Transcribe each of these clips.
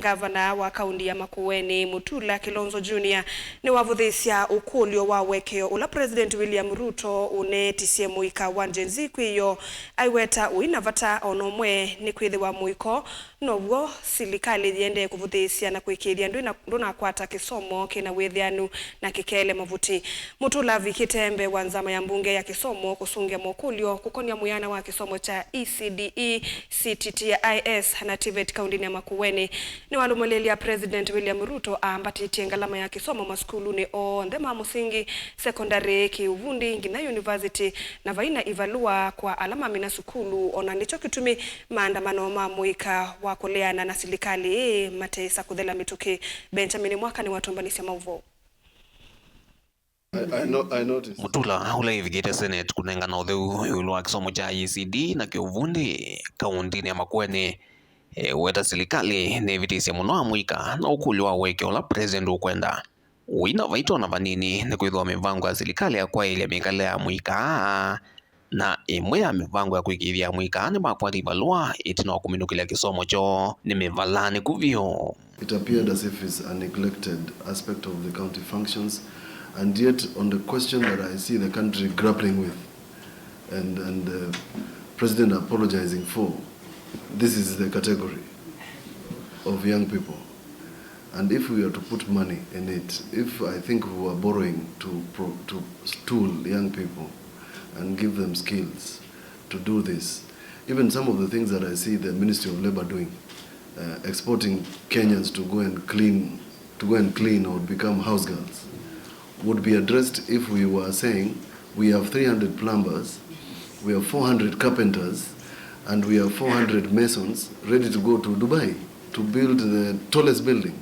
Ngavana wa Kaundi ya Makueni Mutula Kilonzo Jr. Niwavuthiisya Ukulyo wa Uekeo ula President William Ruto Uneetisye Muika wanjenzi Iyoo Aiweta Uina Vaita Umwe Nikwithiwa Muiko noguo Silikali Yiendeye Kuvuthiisya na Kuikiithya Ndwina Kwata Kisomo Kina Withianu na Kikele Mavuti. Mutula vikitembe wa nzama ya mbunge ya Kisomo kusungia Ukulyo kukonia muyana wa Kisomo cha ECDE CTTIS na TVET Kaundi ya Makueni ni walumalelia President William Ruto ambatitie ngalama ya Kisomo maskuluni o ndema musingi secondary kiuvundi ngina university na vaina ivalua kwa alama mina sukulu ona nicho kitumi maandamano ma Muika wa kuleana na Silikali matesa kuthela mituki Benjamin mwaka ni watombanisya mauvo. I noticed. Mutula ula ivigite Senate kunengana utheu ulwa Kisomo cha ECD na kiuvundi Kaundi ya Makueni weta Silikali Niwavuthiisya muno Muika na Ukulyo wa Uekeo la President ukwenda Uina Vaita na vanini nikwithiwa mivango ya Silikali ya kwa ile mikale ya Muika na imwe ya mivango ya Kuikiithya Muika ni makwati valua itino kuminukile Kisomo cho ni mivalani kuvyo. It appeared as if it's a neglected aspect of the county functions, and yet on the question that I see the country grappling with and the President apologizing for, this is the category of young people. And if we are to put money in it, if I think we are borrowing to tool young people and give them skills to do this, even some of the things that I see the Ministry of Labor doing, exporting Kenyans to go and clean or become house girls, would be addressed if we were saying we have 300 plumbers, we have 400 carpenters, and we have 400 masons ready to go to Dubai to build the tallest building.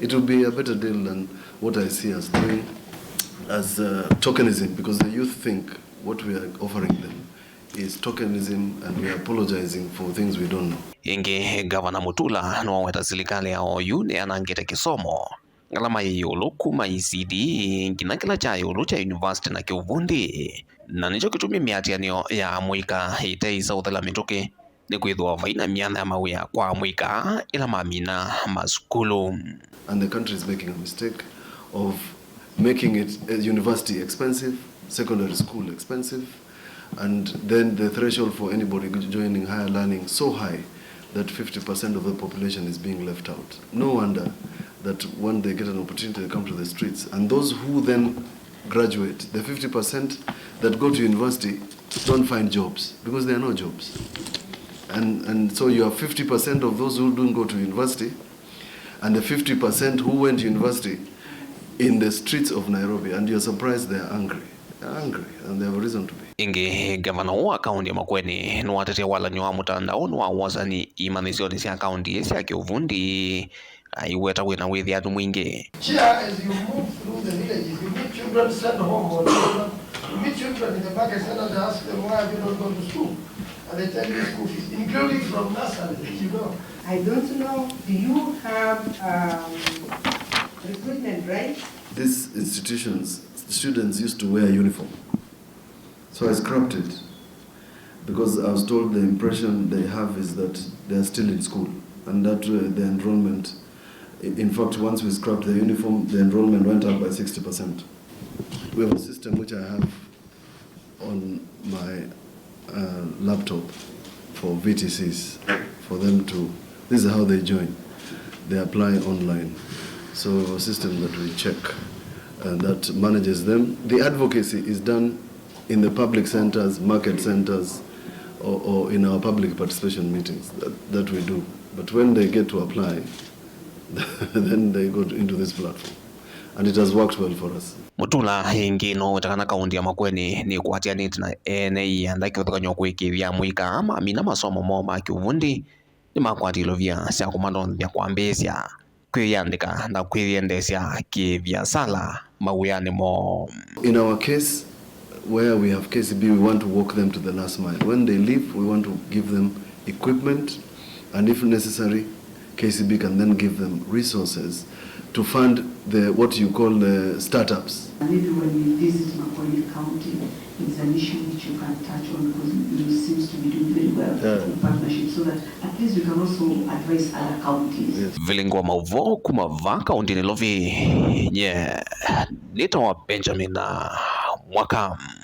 It would be a better deal than what I see as doing as tokenism, because the youth think what we are offering them is tokenism and we are apologizing for things we don't know. Inge Gavana Mutula no weta Silikali ya oyune anangete Kisomo ngalama yolo kuma ECD ngina kila cha yolo cha university na kiuvundi na nicho kitumi miatianio ya Muika iteisa uthela mituki ni kwithwa vaina miana ya mawia kwa Muika ila mamina masukulu. And the country is making a mistake of making it a university expensive, secondary school expensive, and then the threshold for anybody joining higher learning so high that 50% of the population is being left out. No wonder that when they get an opportunity they come to the streets, and those who then graduate, the 50% that go to university don't find jobs because there are no jobs. And so you have 50% of those who don't go to university and the 50% who went to university in the streets of Nairobi, and you're surprised they are angry. They're angry and they have a reason to be. Inge Gavana wa Kaundi ya Makueni nuwatetea wala nywa mutandao wa wazani imanisioni siya Kaundi siya kiuvundi Aiweta wina Withianu mwingi. Here, as you move through the villages, you meet children sent home or children, you meet children in the market center and ask them why have you not gone to school, and they tell you school fees, including from nursery, you know. I don't know, do you have recruitment, right? These institutions, students used to wear uniform. So I scrapped it because I was told the impression they have is that they are still in school and that the enrollment, in fact, once we scrapped the uniform, the enrollment went up by 60%. We have a system which I have on my laptop for VTCs, for them to, this is how they join. They apply online. So a system that we check and that manages them. The advocacy is done in the public centers, market centers, or in our public participation meetings that we do. But when they get to apply, then they go into this platform. And it has worked well for us. Mutula ingino utakana Kaundi ya Makueni ni kuatia niti na NAE andaki utaka Kuikiithya Muika ama mina masomo moma kiuvundi ni makwati ilovia siya kumando ya kuambesya kwiyandika na kwiyendesya kivya sala mawuyani mo. In our case, where we have KCB, we want to walk them to the last mile. When they leave, we want to give them equipment and if necessary, KCB can then give them resources to fund what you call startups. Maybe when we visit Makueni County, it's an issue which you can touch on because you seems to be doing very well in partnership, so that at least we can also advise other counties. Yes. Vilingwa mauvo kumava Kaundi ni lovi nye nito wa Benjamin na Mwaka.